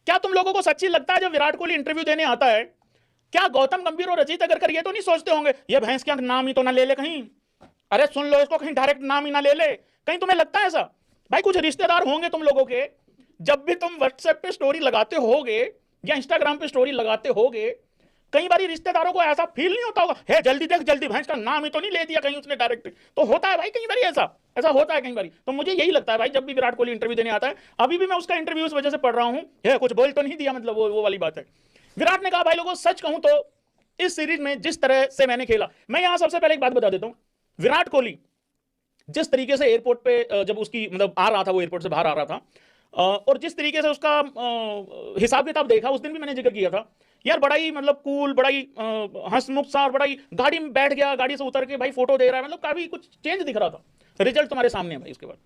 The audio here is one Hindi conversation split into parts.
क्या तुम लोगों को सच्ची लगता है जब विराट कोहली इंटरव्यू देने आता है, क्या गौतम गंभीर और अजीत अगरकर ये तो नहीं सोचते होंगे ये भैंस क्या नाम ही तो ना ले ले कहीं, अरे सुन लो इसको, कहीं डायरेक्ट नाम ही ना ले ले, कहीं तुम्हें लगता है ऐसा? भाई कुछ रिश्तेदार होंगे तुम लोगों के, जब भी तुम व्हाट्सएप पे स्टोरी लगाते होगे या इंस्टाग्राम पे स्टोरी लगाते होगे, कई बार रिश्तेदारों को ऐसा फील नहीं होता होगा, हे जल्दी देख जल्दी, भैंस का नाम ही तो नहीं ले दिया कहीं उसने डायरेक्ट? तो होता है भाई कई बार ऐसा, ऐसा होता है कई बार। तो मुझे यही लगता है भाई जब भी विराट कोहली इंटरव्यू देने आता है, अभी भी मैं उसका इंटरव्यू इस वजह से पढ़ रहा हूं, हे कुछ बोल तो नहीं दिया, मतलब वो वाली बात है। विराट ने कहा भाई लोगों सच कहूं तो इस सीरीज में जिस तरह से मैंने खेला, मैं यहां सबसे पहले एक बात बता देता हूं, विराट कोहली जिस तरीके से एयरपोर्ट पे जब उसकी मतलब आ रहा था, वो एयरपोर्ट से बाहर आ रहा था, और जिस तरीके से उसका हिसाब किताब देखा, उस दिन भी मैंने जिक्र किया था यार, बड़ा ही मतलब कूल, बड़ा ही हंसमुख सा, और बड़ा ही गाड़ी में बैठ गया, गाड़ी से उतर के भाई फोटो दे रहा है, मतलब काफी कुछ चेंज दिख रहा था। रिजल्ट तुम्हारे सामने है भाई। उसके बाद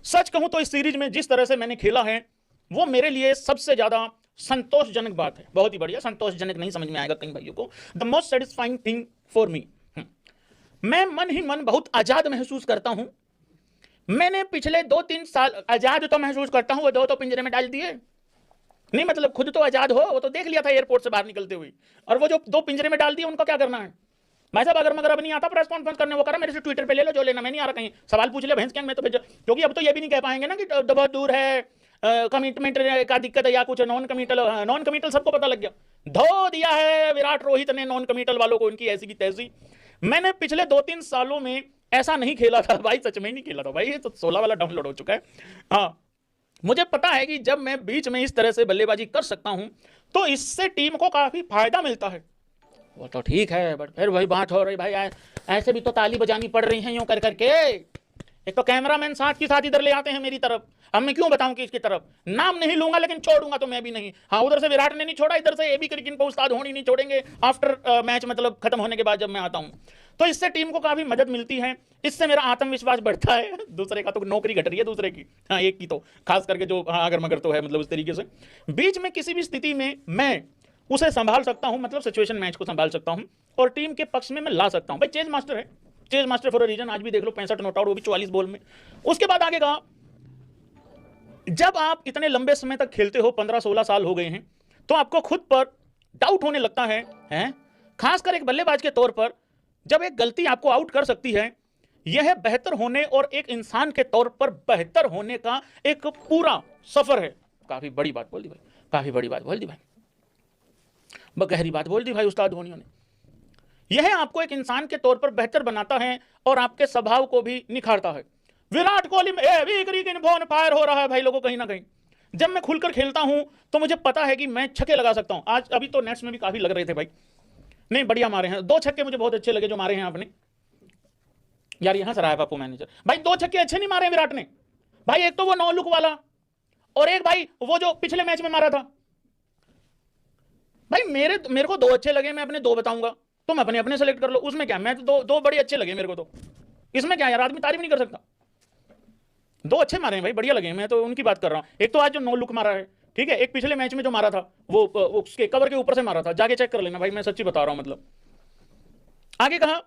सच कहूं तो इस सीरीज में जिस तरह से मैंने खेला है, वो मेरे लिए सबसे ज्यादा संतोषजनक बात है। बहुत ही बढ़िया, संतोषजनक नहीं समझ में आएगा कई भाइयों को, the most satisfying thing for me. मैं मन ही मन बहुत आजाद महसूस करता हूं। मैंने पिछले 2-3 साल आजाद तो महसूस करता हूं, वो दो तो पिंजरे में डाल दिए नहीं, मतलब खुद तो आजाद हो, वो तो देख लिया था एयरपोर्ट से बाहर निकलते हुए, और वो जो 2 पिंजरे में डाल दिए उनको क्या करना है भाई साहब? अगर मगर अब नहीं आता प्रेस कॉन्फ्रेंस करने, वो करा मेरे से ट्विटर पे ले लो जो लेना, मैं नहीं आ रहा, कहीं सवाल पूछ ले भैंस क्या मैं तो भेज, क्योंकि अब तो ये भी नहीं कह पाएंगे ना कि बहुत दूर है, कमिटमेंट का दिक्कत है या कुछ नॉन कमिटल। नॉन कमिटल सबको पता लग गया, धो दिया है विराट रोहित ने नॉन कमिटल वालों को, इनकी ऐसी की तैसी। मैंने पिछले 2-3 सालों में ऐसा नहीं खेला था भाई, सच में ही नहीं खेला था भाई, ये तो 16 वाला डाउनलोड हो चुका है। हाँ, मुझे पता है कि जब मैं बीच में इस तरह से बल्लेबाजी कर सकता हूं तो इससे टीम को काफी फायदा मिलता है। वो तो ठीक है, बट फिर वही बात हो रही भाई, ऐसे भी तो ताली बजानी पड़ रही है यूं कर करके। एक तो कैमरामैन साथ की साथ इधर ले आते हैं मेरी तरफ, अब मैं क्यों बताऊं कि इसकी तरफ नाम नहीं लूंगा, लेकिन छोड़ूंगा तो मैं भी नहीं। हाँ, उधर से विराट ने नहीं छोड़ा, इधर से एबी क्रिकेट को उस्ताद होनी नहीं छोड़ेंगे आफ्टर मैच, मतलब खत्म होने के बाद जब मैं आता हूं, तो इससे टीम को काफी मदद मिलती है, इससे मेरा आत्मविश्वास बढ़ता है। दूसरे का तो नौकरी घट रही है, दूसरे की, हाँ एक की तो खास करके जो हाँ अगर मगर तो है, मतलब उस तरीके से बीच में किसी भी स्थिति में मैं उसे संभाल सकता हूं, मतलब सिचुएशन मैच को संभाल सकता हूं और टीम के पक्ष में मैं ला सकता हूं। भाई चेज मास्टर है, chase master for a reason. आज भी देख लो 65 नॉट आउट, वो भी 44 बॉल में। उसके बाद आगे कहा, जब आप इतने लंबे समय तक खेलते हो, 15-16 साल हो गए हैं, तो आपको खुद पर डाउट होने लगता है, खासकर एक बल्लेबाज के तौर पर, जब एक गलती आपको आउट कर सकती है। यह बेहतर होने और एक इंसान के तौर पर बेहतर होने का एक पूरा सफर है। काफी बड़ी बात बोल दी भाई, काफी बड़ी बात बोल दी भाई, गहरी बात बोल दी भाई उस्ताद धोनी ने। यह आपको एक इंसान के तौर पर बेहतर बनाता है और आपके स्वभाव को भी निखारता है। विराट कोहली में बोन फायर हो रहा है भाई लोगों, कहीं ना कहीं जब मैं खुलकर खेलता हूं तो मुझे पता है कि मैं छक्के लगा सकता हूं। आज अभी तो नेट्स में भी काफी लग रहे थे भाई, नहीं बढ़िया मारे हैं 2 छक्के, मुझे बहुत अच्छे लगे जो मारे हैं आपने यार। यहां से रहा है पापू मैनेजर भाई, 2 छक्के अच्छे नहीं मारे विराट ने भाई, एक तो वो 9 लुक वाला, और एक भाई वो जो पिछले मैच में मारा था भाई। मेरे को 2 अच्छे लगे, मैं अपने 2 बताऊंगा, तुम अपने अपने सेलेक्ट कर लो, उसमें क्या, मैं तो 2 बड़े अच्छे लगे मेरे को, तो इसमें क्या यार, आदमी तारीफ नहीं कर सकता। 2 अच्छे मारे हैं भाई, बढ़िया लगे, मैं तो उनकी बात कर रहा हूं। एक तो आज जो 9 लुक मारा है, ठीक है, एक पिछले मैच में जो मारा था वो उसके कवर के ऊपर से मारा था, जाके चेक कर लेना भाई, मैं सच्ची बता रहा हूं। मतलब आगे कहा,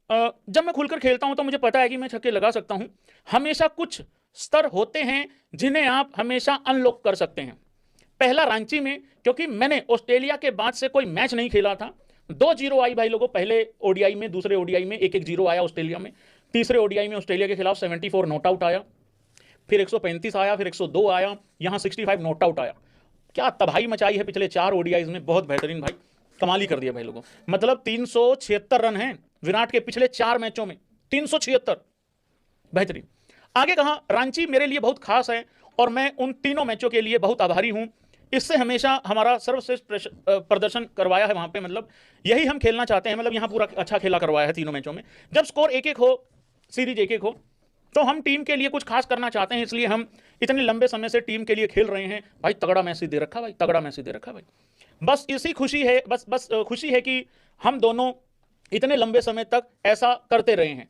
जब मैं खुलकर खेलता हूं तो मुझे पता है कि मैं छक्के लगा सकता हूं। हमेशा कुछ स्तर होते हैं जिन्हें आप हमेशा अनलॉक कर सकते हैं। पहला रांची में, क्योंकि मैंने ऑस्ट्रेलिया के बाद से कोई मैच नहीं खेला था, 2-0 आई भाई लोगों, पहले ओडीआई में, दूसरे ओडीआई में 1-1-0 आया ऑस्ट्रेलिया में, तीसरे ओडीआई में ऑस्ट्रेलिया के खिलाफ 74 नॉट आउट आया, फिर 135 आया, फिर 102 आया, यहां 65 नॉट आउट आया। क्या तबाही मचाई है पिछले 4 ओडीआईज में, बहुत बेहतरीन भाई, कमाल ही कर दिया भाई लोगों। मतलब 376 रन हैं विराट के पिछले 4 मैचों में, 376, बेहतरीन। आगे कहा, रांची मेरे लिए बहुत खास है और मैं उन तीनों मैचों के लिए बहुत आभारी हूं। इससे हमेशा हमारा सर्वश्रेष्ठ प्रदर्शन करवाया है वहां पे, मतलब यही हम खेलना चाहते हैं, मतलब यहां पूरा अच्छा खेला करवाया है तीनों मैचों में। जब स्कोर 1-1 हो, सीरीज 1-1 हो, तो हम टीम के लिए कुछ खास करना चाहते हैं, इसलिए हम इतने लंबे समय से टीम के लिए खेल रहे हैं भाई। तगड़ा मैसेज दे रखा भाई, तगड़ा मैसेज दे रखा भाई। बस इसी खुशी है, बस खुशी है कि हम दोनों इतने लंबे समय तक ऐसा करते रहे हैं।